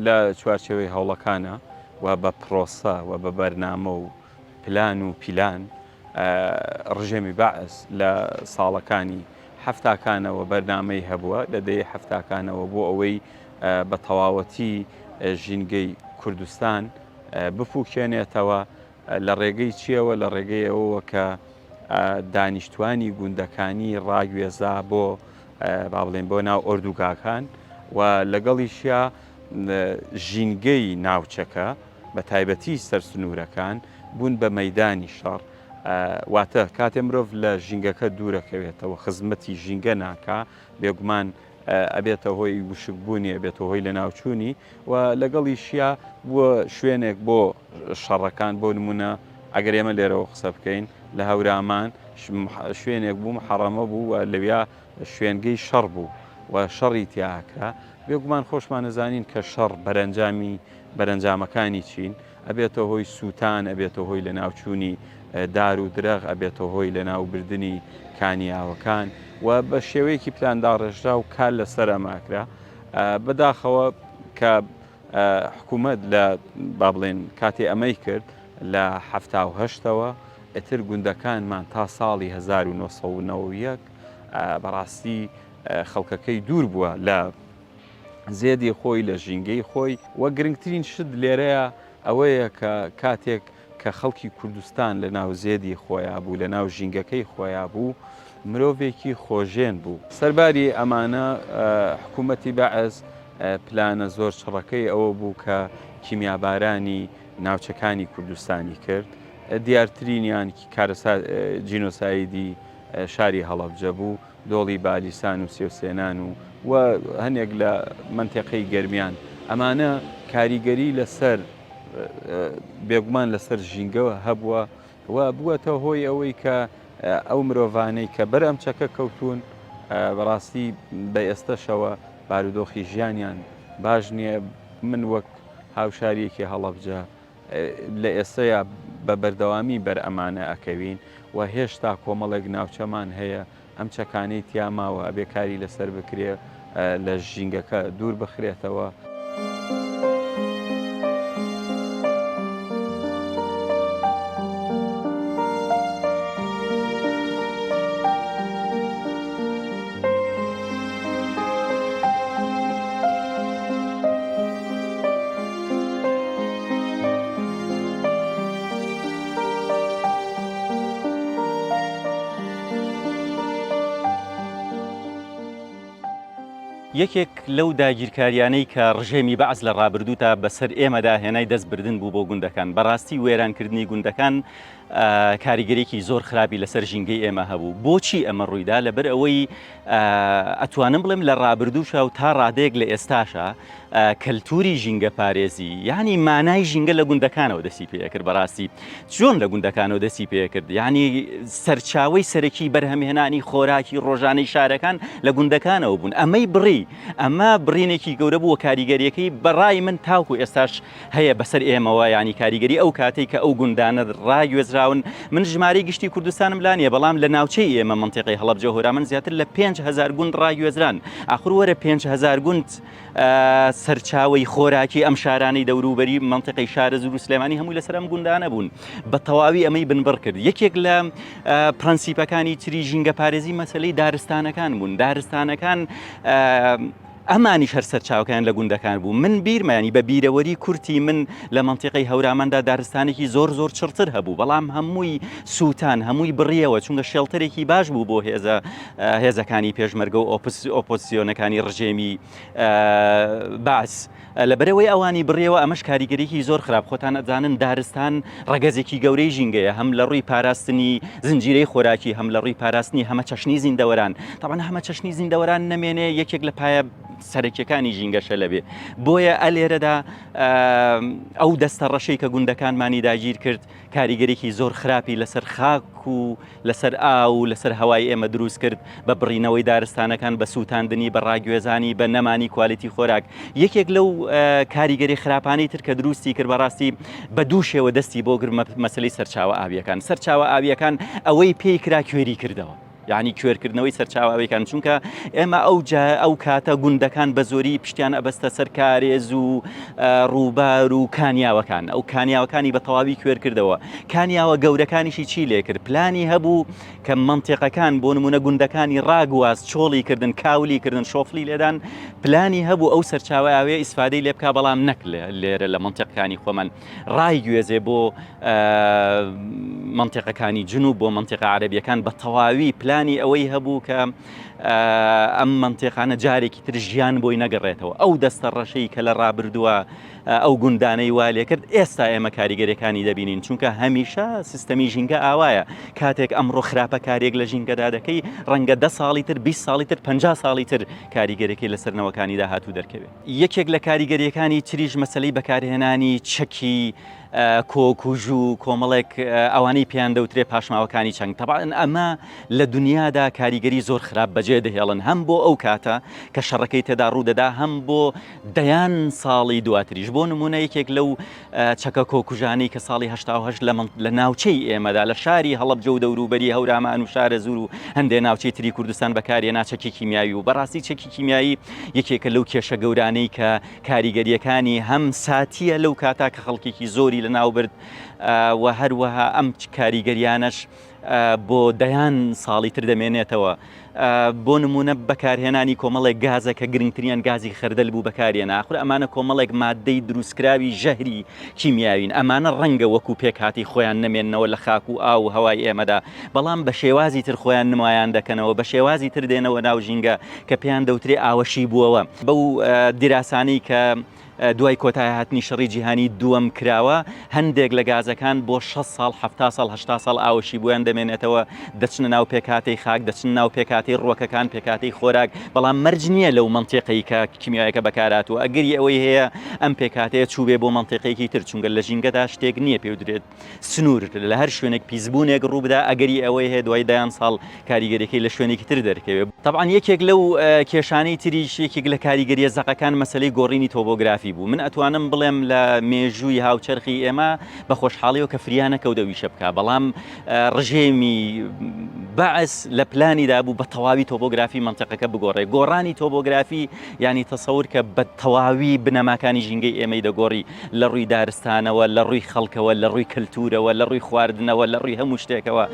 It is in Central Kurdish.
لە چوارچێوەی هەوڵەکانە و بە پرۆسە و بە بەرنامە و پلان و پیلان ڕژێمی بەعس لە ساڵەکانی هەفتاکانەوە بەرنامەی هەبووە لە دەی هەفتاکانەوە بۆ ئەوەی بە تەواوەتی ژینگەی کوردستان بپوکێنێتەوە لە ڕێگەی چیەوە لە ڕێگەی ئەوەوە کە دانیشتوانی گوندەکانی ڕاگوێزا بۆ با بڵێن بۆ ناو ئۆردوگاکان و لەگەڵیشیا ژینگەی ناوچەکە بە تایبەتی سەرسنوورەکان بوون بە مەیدانی شەڕ واتە کاتێ مرۆڤ لە ژینگەکە دوورەکەوێتەوە خزمەتی ژینگە ناکا بێگومان ئەبێتە هۆی وشکبوونی ئەبێتە هۆی لە ناوچوونی و لەگەڵیشیا بووە شوێنێک بۆ شەڕەکان بۆ نمونە ئەگەر ئێمە لێرەوە قسە بکەین لە هەورامان شوێنێک بوو حەڕەمە بوو و لەویا شوێنگەی شەڕ بوو و شەڕی تیاکرا بێگومان خۆشمان نەزانین کە شەڕ بەرەنجامەکانی چین ئەبێتە هۆی سووتان ئەبێتە هۆی لە ناوچوونی دار و درەغ ئەبێتە هۆی لە ناوبردننی کانیاوەکان و بە شێوەیەکی پلاندا ڕێژرا و کار لەسەر ئەماکرا بەداخەوە کە حکوومەت لە با بڵێن کاتێ ئەمەی کرد لە 1970ەوە ئەتر گوندەکانمان تا ساڵی 1990 بەڕاستی خەڵکەکەی دوور بووە لە زێدی خۆی لە ژینگەی خۆی وە گرنگترین شت لێرەیە ئەوەیە کە کاتێک کە خەڵکی کوردستان لە ناو زێدی خۆیان بوو لە ناو ژینگەکەی خۆیان بوو مرۆڤێکی خۆژێن بوو سەرباری ئەمانە حکوومەتی بەعز پلانە زۆر چڕەکەی ئەوە بوو کە کیمیابارانی ناوچەکانی کوردستانی کرد دیارترینیان جینۆسایدی شاری هەڵەبجە بوو دۆڵی بالیسان و سێوسێنان و هەنێک لە منتیقەی گەرمیان ئەمانە کاریگەری لەسەر بێگومان لەسەر ژینگەوە هەبووە و بووەتە هۆی ئەوەی کە ئەو مرۆڤانەی کە بەر ئەم چەکە کەوتون بەڕاستی بە ئێستەشەوە بارودۆخی ژیانیان باش نییە من وەک هاوشاریەکی هەڵەبجە لە ئێستەیە بە بەردەوامی بەر ئەمانە ئەکەوین و هێشتا کۆمەڵێک ناوچەمان هەیە ئەم چەکانەی تیاماوە ئەبێ کاری لەسەر بکرێ لە ژینگەکە دوور بخرێتەوە. یەکێک لەو داگیرکاریانەی کە ڕژێمی بەعز لە ڕابردوودا بەسەر ئێمەدا هێنای دەستبردن بوو بۆ گوندەکان بەڕاستی وێرانکردنی گوندەکان کاریگەرێکی زۆر خراپی لەسەر ژینگەی ئێمە هەبوو. بۆچی ئەمە ڕوویدا؟ لەبەر ئەوەی ئەتوانم بڵێم لە ڕابردووشە و تا ڕادەیەک لە ئێستاشە کەلتوری ژینگە پارێزی یعنی مانای ژینگە لە گوندەکانەوە دەستی پێ کرد. بەڕاستی چۆن لە گوندەکانەوە دەستی پێ کرد؟ یعنی سەرچاوەی سەرەکی بەرهەمهێنانی خۆراکی ڕۆژانەی شارەکان لە گوندەکانەوە بوون. ئەمەی بڕی ئەمە بڕینێکی گەورە بووە کاریگەریەکەی بەڕای من تاوکو ئێستاش هەیە بەسەر ئێمەوە ینی کاریگەری ئەو کاتێک کە ئەو گوندانە ڕاگوێزراون. من ژمارەی گشتی کوردستانم لانیە بەڵام لە ناوچەی ئێمە منتیقەی هەڵەبجە و هەورامەند زیاتر لە 5,000 گوند ڕاگوێزران. ئاخر وەرە 5,000 گوند سەرچاوی خۆراکی ئەم شارانەی دەوروبەری منتیقەی شارەزور و سلێمانی هەمووی لەسەر ئەم گوندانە بوون. بە تەواوی ئەمەی بنبڕ کرد. یەکێک لە پرەنسیپەکانی تری ژینگە پارێزی مەسەلەی دارستانەکان بوون. دارستانەکان ئەمانیش هەر سەرچاوەکان لە گوندەکان بوو. من بیرمانی بە بیرەوەری کورتی من لە منتیقەی هەوراماندا دارستانێکی زۆر چڕتر هەبوو بەڵام هەمووی سووتان هەمووی بڕیەوە چونکە شێڵتەرێکی باش بوو بۆ هێزەکانی پێشمەرگە و ئۆپۆزیسیۆنەکانی ڕژێمی باس. لەبەرەوەی ئەوانی بڕیەوە ئەمەش کاریگەریکی زۆر خراپ. خۆتان ئەزانن دارستان ڕەگەزێکی گەورەی ژینگەیە هەم لە ڕووی پاراستنی زنجیرەی خۆراکی هەم لە ڕووی پاراستنی هەمە چەشنی زیندەوەران. طبعا هەمە چەشنی زیندەوەران نەمێنێ یەکێک لە پایە سەرەکیەکانی ژینگەشە لەبێ. بۆیە ئەلێرەدا ئەو دەستە ڕەشەی کە گوندەکانمانی داگیر کرد کاریگەرێکی زۆر خراپی لەسەر خاک و لەسەر ئاو و لەسەر هەوای ئێمە دروست کرد بە بڕینەوەی دارستانەکان بە سووتاندنی بە ڕاگوێزانی بە نەمانی کوالیتی خۆراک. یەکێک لەو کاریگەری خراپانەی تر کە دروستی کرد بەڕاستی بە دوو شێوە دەستی بۆ گرت مەسەلەی سەرچاوە ئاویەکان. سەرچاوە ئاویەکان ئەوەی پێی کرا کوێری کردەوە. یعنی کوێرکردنەوەی سەرچاوەکان چونکە ئێمە ئەو کاتە گوندەکان بە زۆری پشتیان ئەبەستە سەر کارێز و ڕووبار و کانیاوەکان ئەو کانیاوەکانی بە تەواوی کوێر کردەوە کانیاوە گەورەکانیشی چی لێ کرد پلانی هەبوو کە منتیقەکان بۆ نمونە گوندەکانی ڕاگواز چۆڵی کردن کاولی کردن شۆفلی لێدان پلانی هەبوو ئەو سەرچاوەیە ئیسفادەی لێ بکا بەڵام نەک لێرە لە منتیقەکانی خۆمان ڕایگوێزێ بۆ منتیقەکانی جنوب بۆ منتیقە عەرەبیەکان بە تەواوی پلانی ئەوەی هەبوو کە ئەم منتیقانە جارێکی تر ژیان بۆی نەگەڕێتەوە ئەو دەستە ڕەشەی کە لە ڕابردووە ئەو گوندانەی وا لێ کرد ئێستا ئێمە کاریگەریەکانی دەبینین چونکە هەمیشە سیستەمی ژینگە ئاوایە کاتێک ئەمڕۆ خراپە کارێک لە ژینگەدا دەکەی ڕەنگە 10 ساڵی تر 20 ساڵی تر 50 ساڵی تر کاریگەریەکەی لەسەرنەوەکانی داهاتوو دەرکەوێت یەکێک لە کاریگەریەکانی تریش مەسەلەی بەکارهێنانی چەکی کۆکوژ و کۆمەڵێک ئەوانەی پێیان دەوترێ پاشماوەکانی چەنگ تەبعاً ئەمە لە دنیادا کاریگەری زۆر خراپ بەجێ دەهێڵن هەم بۆ ئەو کاتە کە شەڕەکەی تێدا ڕوودەدا هەم بۆ دەیان ساڵی دواتریش بۆ نمونە یەکێک لەو چەکە کۆکوژانەی کە ساڵی 1970 لە ناوچەی ئێمەدا لە شاری هەڵەبجە و دەوروبەری هەورامان و شارە زور و هەندێک ناوچەی تری کوردستان بەکارهێنا چەکی کیمیاوی و بەڕاستی چەکی کیمیایی یەکێکە لەو کێشە گەورانەی کە کاریگەریەکانی هەم ساتیە لەو کاتا کە خەڵکێکی زۆری لە ناوبرد و هەروەها ئەم کاریگەریانەش بۆ دەیان ساڵی تر دەمێنێتەوە بۆ نمونە بەکارهێنانی کۆمەڵێک گازە کە گرنگترین گازی خەردەل بوو بەکارهێنا ئاخر ئەمانە کۆمەڵێک مادەی دروستکراوی ژەهری کیمیاوین ئەمانە ڕەنگە وەکو پێکهاتی خۆیان نەمێننەوە لە خاک و ئاو هەوای ئێمەدا بەڵام بە شێوازی تر خۆیان نمایان دەکەنەوە بە شێوازی تر دێنەوە ناو ژینگە کە پێیان دەوترێ ئاوەشی بووەوە بەو دیراسانەی کە دوای کۆتای هاتنی شەڕی جیهانی دووەم کراوە هەندێک لە گازەکان بۆ 6 ساڵ 7 ساڵ 8 ساڵ ئاوەشی بۆیان دەمێنێتەوە دەچنە ناو پێکهاتەی خاک دەچن ناو پێکهاتەی ڕووەکەکان پێکهاتەی خۆراک بەڵام مەرج نییە لەو منتیقەی کە کیمیایەکە بەکارهاتووە ئەگەری ئەوەی هەیە ئەم پێکهاتەیە چووبێ بۆ منتیقەیەکی تر چونکە لە ژینگەدا شتێک نییە پێ درێت سنوور لە هەر شوێنێک پیسبوونێک ڕووبدا ئەگەری ئەوەی هەیە دوای دایان ساڵ کاریگەریەکەی لە شوێنێکی تر دەرکەوێت طبعاً یەکێک لەو کێشانەی تریش یەکێک لە کاریگەریە زەقەکان مەسەلەی گۆڕینی تۆپۆگرافی بوو من ئەتوانم بڵێم لە مێژووی هاوچەرخی ئێمە بە خۆشحاڵیەوە کە فریانەکەوتە ویشە بکە بەڵام ڕژێمی بەعس لە پلانیدا بوو بە تەواوی تۆپۆگرافی منتیقەکە بگۆڕێ گۆڕانی تۆپۆگرافی ینی تەسەور کە بە تەواوی بنەماکانی ژینگەی ئێمەی دەگۆڕی لە ڕووی دارستانەوە لە ڕووی خەڵکەوە لە ڕووی کەلتورەوە لە ڕووی خواردنەوە لە ڕووی هەموو شتێکەوە.